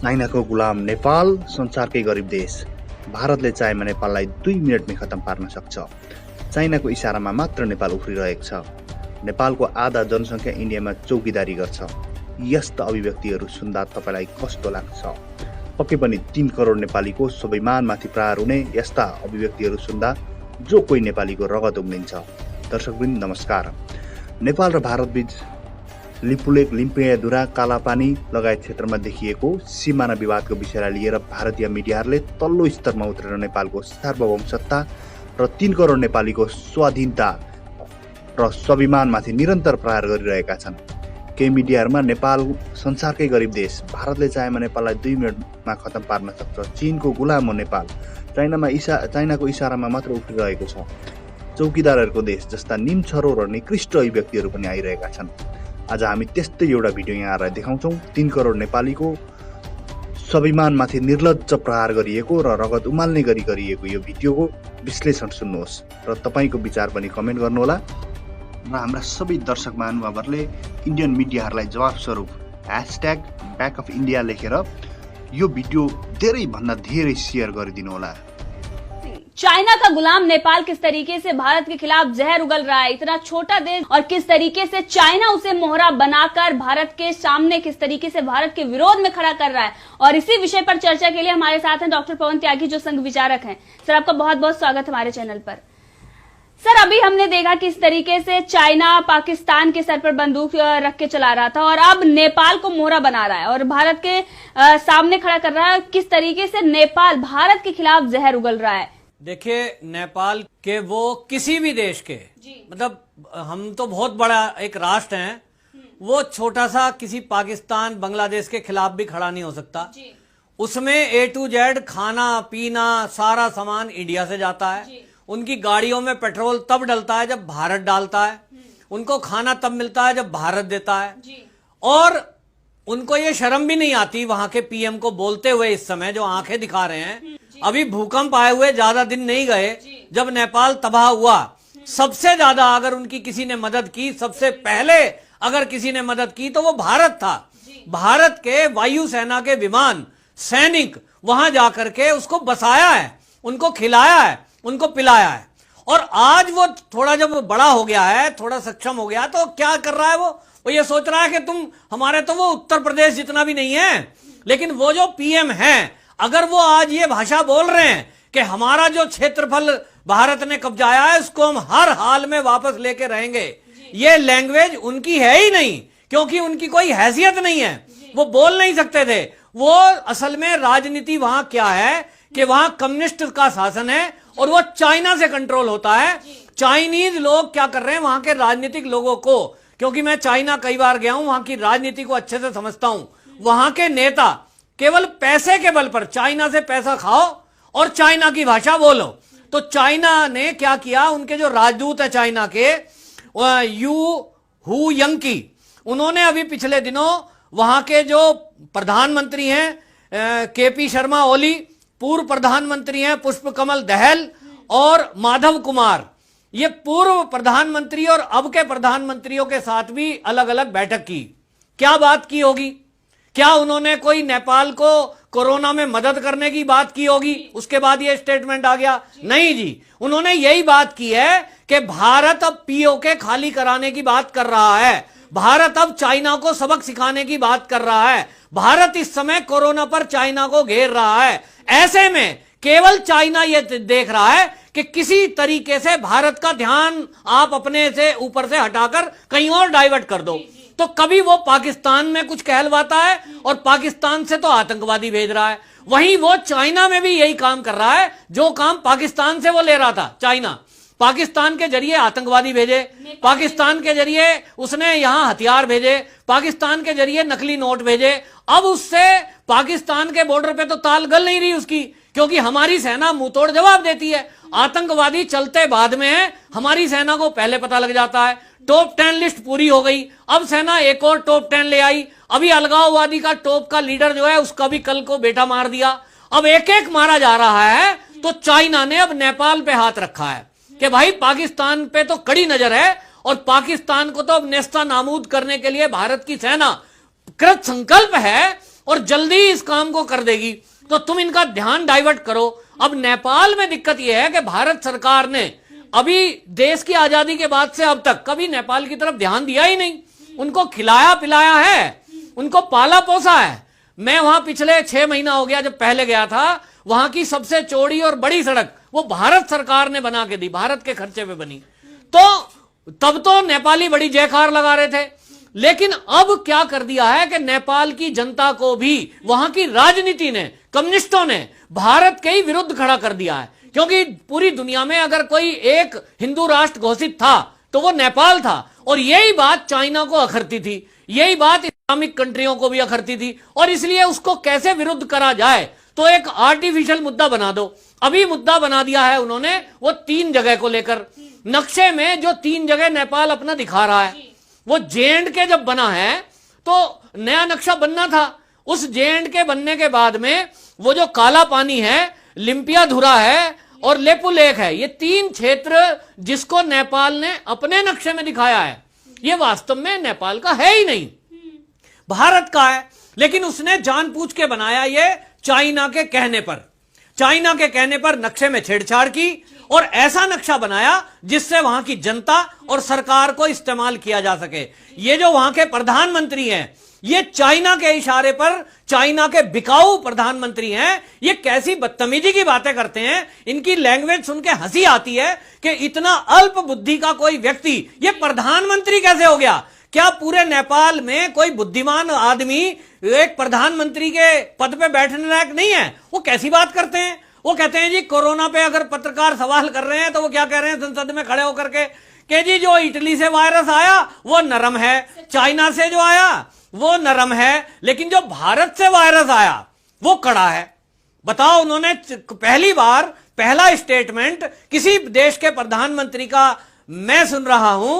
चाइनाको गुलाम नेपाल संसारकै गरिब देश। भारतले चाहेमा नेपाललाई 2 मिनेटमै खतम पार्न सक्छ। चाइनाको इसारामा मात्र नेपाल उफ्रिरहेको छ। नेपालको आधा जनसङ्ख्या इन्डियामा चौकीदारी गर्छ। यस्ता अभिव्यक्तिहरू सुन्दा तपाईँलाई कस्तो लाग्छ? पक्कै पनि 3 करोड नेपालीको स्वाभिमानमाथि प्रहार हुने यस्ता अभिव्यक्तिहरू सुन्दा जो कोही नेपालीको रगत उम्लिन्छ। दर्शकवृन्द नमस्कार। नेपाल र भारतबीच लिपुलेक, लिम्पियाधुरा, कालापानी लगायत क्षेत्रमा देखिएको सीमाना विवादको विषयलाई लिएर भारतीय मिडियाहरूले तल्लो स्तरमा उत्रेर नेपालको सार्वभौम सत्ता र 3 करोड नेपालीको स्वाधीनता र स्वाभिमानमाथि निरन्तर प्रहार गरिरहेका छन्। केही मिडियाहरूमा नेपाल संसारकै गरिब देश, भारतले चाहेमा नेपाललाई 2 मिनेटमा खतम पार्न सक्छ, चीनको गुलाम हो नेपाल, चाइनाको इसारामा मात्र उफ्रिरहेको छ, चौकीदारहरूको देश जस्ता निम्छरो र निकृष्ट अभिव्यक्तिहरू पनि आइरहेका छन्। आज हामी त्यस्तै एउटा भिडियो यहाँलाई देखाउँछौँ। 3 करोड नेपालीको स्वाभिमानमाथि निर्लज्ज प्रहार गरिएको र रगत उमाल्ने गरी गरिएको यो भिडियोको विश्लेषण सुन्नुहोस् र तपाईँको विचार पनि कमेन्ट गर्नुहोला। र हाम्रा सबै दर्शक महानुभावहरूले इन्डियन मिडियाहरूलाई जवाब स्वरूप #BackOfIndia लेखेर यो भिडियो धेरैभन्दा धेरै शेयर गरिदिनु होला। चाइना का गुलाम नेपाल किस तरीके से भारत के खिलाफ जहर उगल रहा है, इतना छोटा देश, और किस तरीके से चाइना उसे मोहरा बनाकर भारत के सामने किस तरीके से भारत के विरोध में खड़ा कर रहा है। और इसी विषय पर चर्चा के लिए हमारे साथ हैं डॉक्टर पवन त्यागी, जो संघ विचारक हैं। सर, आपका बहुत बहुत स्वागत हमारे चैनल पर। सर, अभी हमने देखा किस तरीके से चाइना पाकिस्तान के सर पर बंदूक रख के चला रहा था और अब नेपाल को मोहरा बना रहा है और भारत के सामने खड़ा कर रहा है। किस तरीके से नेपाल भारत के खिलाफ जहर उगल रहा है? देखिए, नेपाल के वो किसी भी देश के, मतलब हम तो बहुत बड़ा एक राष्ट्र हैं, वो छोटा सा किसी पाकिस्तान बांग्लादेश के खिलाफ भी खड़ा नहीं हो सकता। उसमें A to Z खाना पीना सारा सामान इंडिया से जाता है। उनकी गाड़ियों में पेट्रोल तब डलता है जब भारत डालता है। उनको खाना तब मिलता है जब भारत देता है। और उनको ये शर्म भी नहीं आती वहां के पीएम को बोलते हुए, इस समय जो आंखें दिखा रहे हैं, अभी भूकंप आए हुए ज्यादा दिन नहीं गए जब नेपाल तबाह हुआ, सबसे ज्यादा अगर उनकी किसी ने मदद की, सबसे पहले अगर किसी ने मदद की तो वो भारत था। भारत के वायुसेना के विमान, सैनिक वहां जाकर के उसको बसाया है, उनको खिलाया है, उनको पिलाया है। और आज वो थोड़ा जब बड़ा हो गया है, थोड़ा सक्षम हो गया, तो क्या कर रहा है वो ये सोच रहा है कि तुम हमारे, तो वो उत्तर प्रदेश जितना भी नहीं है, लेकिन वो जो पीएम है, अगर वो आज ये भाषा बोल रहे हैं कि हमारा जो क्षेत्रफल भारत ने कब्जाया है उसको हम हर हाल में वापस लेके रहेंगे, ये लैंग्वेज उनकी है ही नहीं, क्योंकि उनकी कोई हैसियत नहीं है, वो बोल नहीं सकते थे। वो असल में राजनीति वहां क्या है कि वहां कम्युनिस्ट का शासन है और वो चाइना से कंट्रोल होता है। चाइनीज लोग क्या कर रहे हैं, वहां के राजनीतिक लोगों को, क्योंकि मैं चाइना कई बार गया हूं, वहां की राजनीति को अच्छे से समझता हूं, वहां के नेता केवल पैसे के बल पर चाइना से पैसा खाओ और चाइना की भाषा बोलो। तो चाइना ने क्या किया, उनके जो राजदूत है चाइना के, यू हू यंकी, उन्होंने अभी पिछले दिनों वहां के जो प्रधानमंत्री हैं केपी शर्मा ओली, पूर्व प्रधानमंत्री हैं पुष्प कमल दहल और माधव कुमार, ये पूर्व प्रधानमंत्री और अब के प्रधानमंत्रियों के साथ भी अलग अलग बैठक की। क्या बात की होगी? क्या उन्होंने कोई नेपाल को कोरोना में मदद करने की बात की होगी? उसके बाद ये स्टेटमेंट आ गया? नहीं जी, उन्होंने यही बात की है कि भारत अब पीओके खाली कराने की बात कर रहा है, भारत अब चाइना को सबक सिखाने की बात कर रहा है, भारत इस समय कोरोना पर चाइना को घेर रहा है। ऐसे में केवल चाइना ये देख रहा है कि किसी तरीके से भारत का ध्यान आप अपने से ऊपर से हटाकर कहीं और डाइवर्ट कर दो। तो कभी वो पाकिस्तान में कुछ कहलवाता है और पाकिस्तान से तो आतंकवादी भेज रहा है, वहीं वो चाइना में भी यही काम कर रहा है जो काम पाकिस्तान से वो ले रहा था। चाइना पाकिस्तान के जरिए आतंकवादी भेजे, पाकिस्तान के जरिए उसने यहां हथियार भेजे, पाकिस्तान के जरिए नकली नोट भेजे। अब उससे पाकिस्तान के बॉर्डर पे तो ताल गल नहीं रही उसकी, क्योंकि हमारी सेना मुंहतोड़ जवाब देती है। आतंकवादी चलते बाद में है, हमारी सेना को पहले पता लग जाता है। टॉप 10 लिस्ट पूरी हो गई, अब सेना एक और टॉप 10 ले आई। अभी अलगाववादी का टॉप का लीडर जो है उसका भी कल को बेटा मार दिया। अब एक एक मारा जा रहा है। तो चाइना ने अब नेपाल पे हाथ रखा है कि भाई पाकिस्तान पे तो कड़ी नजर है और पाकिस्तान को तो अब नेस्ता नाबूद करने के लिए भारत की सेना कृत संकल्प है और जल्दी इस काम को कर देगी, तो तुम इनका ध्यान डाइवर्ट करो। अब नेपाल में दिक्कत यह है कि भारत सरकार ने अभी देश की आजादी के बाद से अब तक कभी नेपाल की तरफ ध्यान दिया ही नहीं। उनको खिलाया पिलाया है, उनको पाला पोसा है। मैं वहां पिछले 6 महीना हो गया, जब पहले गया था, वहां की सबसे चौड़ी और बड़ी सड़क वो भारत सरकार ने बना के दी, भारत के खर्चे पे बनी। तो तब तो नेपाली बड़ी जयकार लगा रहे थे, लेकिन अब क्या कर दिया है कि नेपाल की जनता को भी वहां की राजनीति ने, कम्युनिस्टों ने भारत के ही विरुद्ध खड़ा कर दिया है। क्योंकि पूरी दुनिया में अगर कोई एक हिंदू राष्ट्र घोषित था तो वो नेपाल था, और यही बात चाइना को अखरती थी, यही बात इस्लामिक कंट्रियों को भी अखरती थी। और इसलिए उसको कैसे विरुद्ध करा जाए, तो एक आर्टिफिशियल मुद्दा बना दो। अभी मुद्दा बना दिया है उन्होंने वो 3 जगह को लेकर। नक्शे में जो 3 जगह नेपाल अपना दिखा रहा है, वो जे.एंड.के जब बना है तो नया नक्शा बनना था। उस जे.एंड.के बनने के बाद में वो जो काला पानी है, लिम्पियाधुरा है और लेपु लेक है, ये 3 क्षेत्र जिसको नेपाल ने अपने नक्शे में दिखाया है, ये वास्तव में नेपाल का है ही नहीं, भारत का है। लेकिन उसने जानबूझ के बनाया ये चाइना के कहने पर, चाइना के कहने पर नक्शे में छेड़छाड़ की और ऐसा नक्शा बनाया जिससे वहां की जनता और सरकार को इस्तेमाल किया जा सके। ये जो वहां के प्रधानमंत्री हैं, ये चाइना के इशारे पर चाइना के बिकाऊ प्रधानमंत्री हैं। ये कैसी बदतमीजी की बातें करते हैं, इनकी लैंग्वेज सुन के हंसी आती है कि इतना अल्प बुद्धि का कोई व्यक्ति ये प्रधानमंत्री कैसे हो गया। क्या पूरे नेपाल में कोई बुद्धिमान आदमी एक प्रधानमंत्री के पद पे बैठने लायक नहीं है? वो कैसी बात करते हैं। वो कहते हैं जी कोरोना पे अगर पत्रकार सवाल कर रहे हैं तो वो क्या कह रहे हैं संसद में खड़े होकर के कि जी जो इटली से वायरस आया वो नरम है, चाइना से जो आया वो नरम है, लेकिन जो भारत से वायरस आया वो कड़ा है। बताओ, उन्होंने पहली बार पहला स्टेटमेंट किसी देश के प्रधानमंत्री का मैं सुन रहा हूं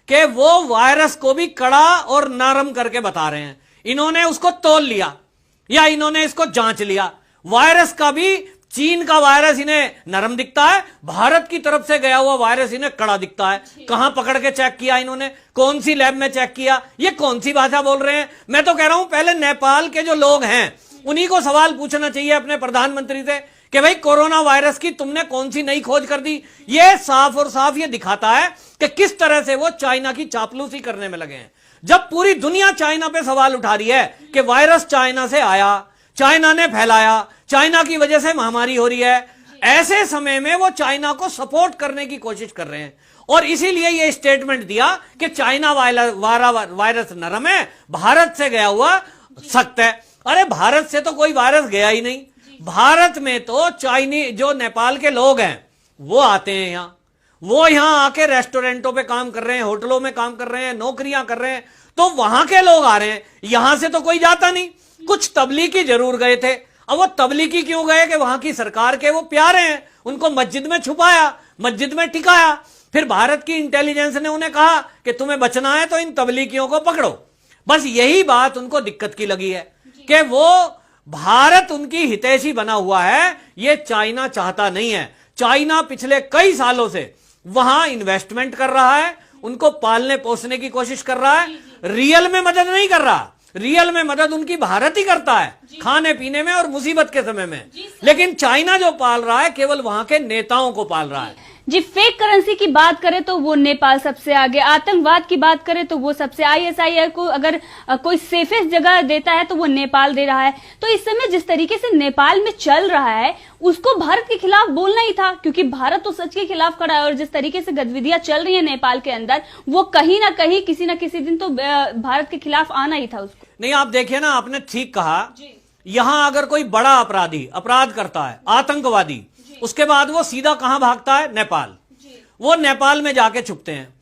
कि वो वायरस को भी कड़ा और नरम करके बता रहे हैं। इन्होंने उसको तोल लिया या इन्होंने इसको जांच लिया। वायरस का भी चीन का वायरस इन्हें नरम दिखता है, भारत की तरफ से गया हुआ वायरस इन्हें कड़ा दिखता है। कहां पकड़ के चेक किया इन्होंने, कौन सी लैब में चेक किया, ये कौन सी भाषा बोल रहे हैं? मैं तो कह रहा हूं पहले नेपाल के जो लोग हैं उन्हीं को सवाल पूछना चाहिए अपने प्रधानमंत्री से कि भाई कोरोना वायरस की तुमने कौन सी नई खोज कर दी। ये साफ और साफ ये दिखाता है कि किस तरह से वो चाइना की चापलूसी करने में लगे हैं। जब पूरी दुनिया चाइना पे सवाल उठा रही है कि वायरस चाइना से आया, चाइना ने फैलाया, चाइना की वजह से महामारी हो रही है, ऐसे समय में वो चाइना को सपोर्ट करने की कोशिश कर रहे हैं। और इसीलिए ये स्टेटमेंट दिया कि चाइना वायरस नरम है, भारत से गया हुआ सख्त है। अरे भारत से तो कोई वायरस गया ही नहीं। भारत में तो चाइनी जो नेपाल के लोग हैं वो आते हैं यहां, वो यहां आके रेस्टोरेंटों पे काम कर रहे हैं, होटलों में काम कर रहे हैं, नौकरियां कर रहे हैं, तो वहां के लोग आ रहे हैं। यहां से तो कोई जाता नहीं। कुछ तबलीगी जरूर गए थे। अब वो तबलीगी क्यों गए कि वहां की सरकार के वो प्यारे हैं, उनको मस्जिद में छुपाया, मस्जिद में टिकाया। फिर भारत की इंटेलिजेंस ने उन्हें कहा कि तुम्हें बचना है तो इन तबलीगियों को पकड़ो। बस यही बात उनको दिक्कत की लगी है कि वो भारत उनकी हितैषी बना हुआ है, ये चाइना चाहता नहीं है। चाइना पिछले कई सालों से वहां इन्वेस्टमेंट कर रहा है, उनको पालने पोसने की कोशिश कर रहा है, रियल में मदद नहीं कर रहा। रियल में मदद उनकी भारत ही करता है, खाने पीने में और मुसीबत के समय में। लेकिन चाइना जो पाल रहा है केवल वहां के नेताओं को पाल रहा है। जी, फेक करेंसी की बात करें तो वो नेपाल सबसे आगे, आतंकवाद की बात करें तो वो सबसे, ISIS को अगर कोई सेफेस्ट जगह देता है तो वो नेपाल दे रहा है। तो इस समय जिस तरीके से नेपाल में चल रहा है उसको भारत के खिलाफ बोलना ही था, क्योंकि भारत तो सच के खिलाफ खड़ा है। और जिस तरीके से गतिविधियां चल रही है नेपाल के अंदर, वो कहीं ना कहीं किसी न किसी दिन तो भारत के खिलाफ आना ही था उसको। नहीं, आप देखिए ना, आपने ठीक कहा, यहां अगर कोई बड़ा अपराधी अपराध करता है, आतंकवादी, उसके बाद वो सीधा कहां भागता है? नेपाल। वो नेपाल में जाके छुपते हैं।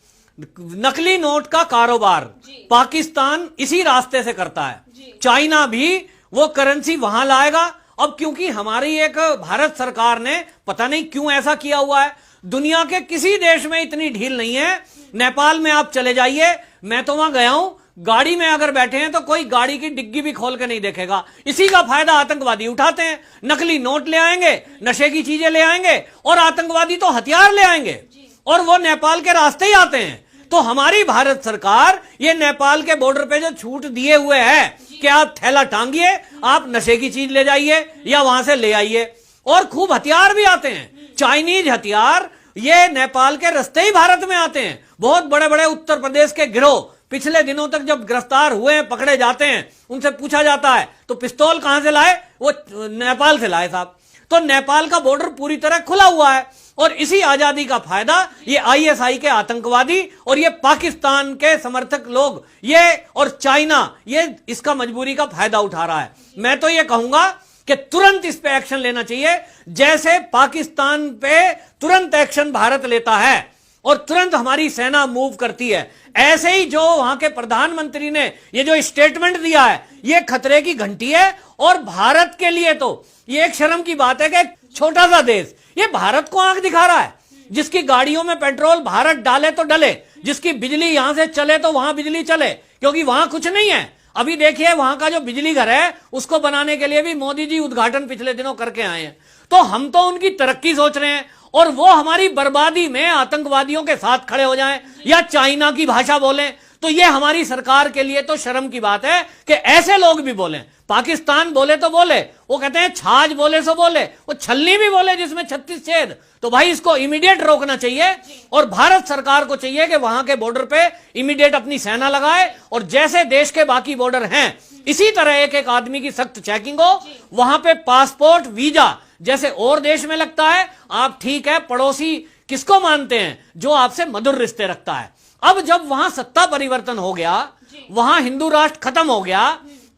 नकली नोट का कारोबार पाकिस्तान इसी रास्ते से करता है। चाइना भी वो करेंसी वहां लाएगा। अब क्योंकि हमारी एक भारत सरकार ने पता नहीं क्यों ऐसा किया हुआ है, दुनिया के किसी देश में इतनी ढील नहीं है। नेपाल में आप चले जाइए, मैं तो वहां गया हूं, गाड़ी में अगर बैठे हैं तो कोई गाड़ी की डिग्गी भी खोल के नहीं देखेगा। इसी का फायदा आतंकवादी उठाते हैं। नकली नोट ले आएंगे, नशे की चीजें ले आएंगे, और आतंकवादी तो हथियार ले आएंगे, और वो नेपाल के रास्ते ही आते हैं। तो हमारी भारत सरकार ये नेपाल के बॉर्डर पे जो छूट दिए हुए है कि आप थैला टांगिए, आप नशे की चीज ले जाइए या वहां से ले आइए, और खूब हथियार भी आते हैं, चाइनीज हथियार, ये नेपाल के रास्ते ही भारत में आते हैं। बहुत बड़े बड़े उत्तर प्रदेश के गिरोह पिछले दिनों तक जब गिरफ्तार हुए हैं, पकड़े जाते हैं, उनसे पूछा जाता है तो पिस्तौल कहां से लाए, वो नेपाल से लाए साहब। तो नेपाल का बॉर्डर पूरी तरह खुला हुआ है, और इसी आजादी का फायदा ये आईएसआई के आतंकवादी और ये पाकिस्तान के समर्थक लोग, ये और चाइना, ये इसका मजबूरी का फायदा उठा रहा है। मैं तो ये कहूंगा कि तुरंत इस पे एक्शन लेना चाहिए, जैसे पाकिस्तान पे तुरंत एक्शन भारत लेता है और तुरंत हमारी सेना मूव करती है, ऐसे ही जो वहां के प्रधानमंत्री ने ये जो स्टेटमेंट दिया है, ये खतरे की घंटी है। और भारत के लिए तो ये एक शर्म की बात है कि एक छोटा सा देश ये भारत को आंख दिखा रहा है, जिसकी गाड़ियों में पेट्रोल भारत डाले तो डले, जिसकी बिजली यहां से चले तो वहां बिजली चले, क्योंकि वहां कुछ नहीं है। अभी देखिए वहां का जो बिजली घर है उसको बनाने के लिए भी मोदी जी उद्घाटन पिछले दिनों करके आए हैं। तो हम तो उनकी तरक्की सोच रहे हैं और वो हमारी बर्बादी में आतंकवादियों के साथ खड़े हो जाएं या चाइना की भाषा बोलें, तो ये हमारी सरकार के लिए तो शर्म की बात है कि ऐसे लोग भी बोलें। पाकिस्तान बोले तो बोले, वो कहते हैं छाछ बोले सो बोले, वो छलनी भी बोले जिसमें 36 छेद। तो भाई इसको इमीडिएट रोकना चाहिए और भारत सरकार को चाहिए कि वहां के बॉर्डर पे इमीडिएट अपनी सेना लगाए और जैसे देश के बाकी बॉर्डर हैं इसी तरह एक एक आदमी की सख्त चेकिंग हो। वहां पे पासपोर्ट वीजा जैसे और देश में लगता है, आप ठीक है पड़ोसी किसको मानते हैं, जो आपसे मधुर रिश्ते रखता है। अब जब वहां सत्ता परिवर्तन हो गया, वहां हिंदू राष्ट्र खत्म हो गया,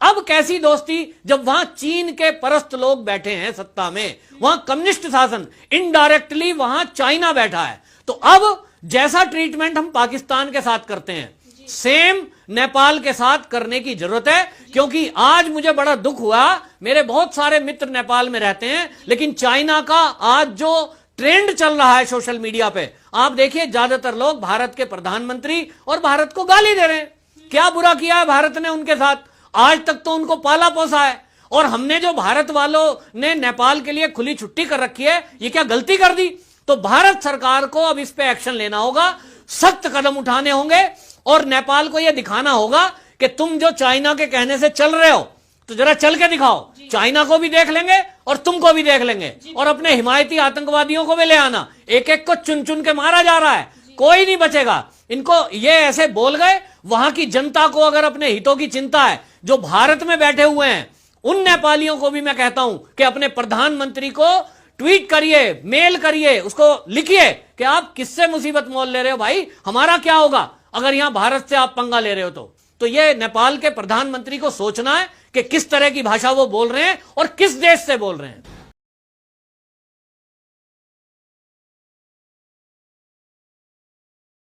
अब कैसी दोस्ती जब वहां चीन के परस्त लोग बैठे हैं सत्ता में, वहां कम्युनिस्ट शासन, इनडायरेक्टली वहां चाइना बैठा है। तो अब जैसा ट्रीटमेंट हम पाकिस्तान के साथ करते हैं सेम नेपाल के साथ करने की जरूरत है, क्योंकि आज मुझे बड़ा दुख हुआ, मेरे बहुत सारे मित्र नेपाल में रहते हैं, लेकिन चाइना का आज जो ट्रेंड चल रहा है सोशल मीडिया पे, आप देखिए ज्यादातर लोग भारत के प्रधानमंत्री और भारत को गाली दे रहे हैं। क्या बुरा किया है भारत ने उनके साथ, आज तक तो उनको पाला पोसा है। और हमने जो भारत वालों ने नेपाल के लिए खुली छुट्टी कर रखी है, ये क्या गलती कर दी? तो भारत सरकार को अब इस पे एक्शन लेना होगा, सख्त कदम उठाने होंगे और नेपाल को यह दिखाना होगा कि तुम जो चाइना के कहने से चल रहे हो तो जरा चल के दिखाओ। चाइना को भी देख लेंगे और तुमको भी देख लेंगे और अपने हिमायती आतंकवादियों को भी ले आना। एक एक को चुन चुन के मारा जा रहा है, कोई नहीं बचेगा। इनको ये ऐसे बोल गए, वहां की जनता को अगर अपने हितों की चिंता है, जो भारत में बैठे हुए हैं, उन नेपालियों को भी मैं कहता हूं कि अपने प्रधानमंत्री को ट्वीट करिए, मेल करिए, उसको लिखिए कि आप किससे मुसीबत मोल ले रहे हो भाई, हमारा क्या होगा अगर यहां भारत से आप पंगा ले रहे हो। तो ये नेपाल के प्रधानमंत्री को सोचना है कि किस तरह की भाषा वो बोल रहे हैं और किस देश से बोल रहे हैं।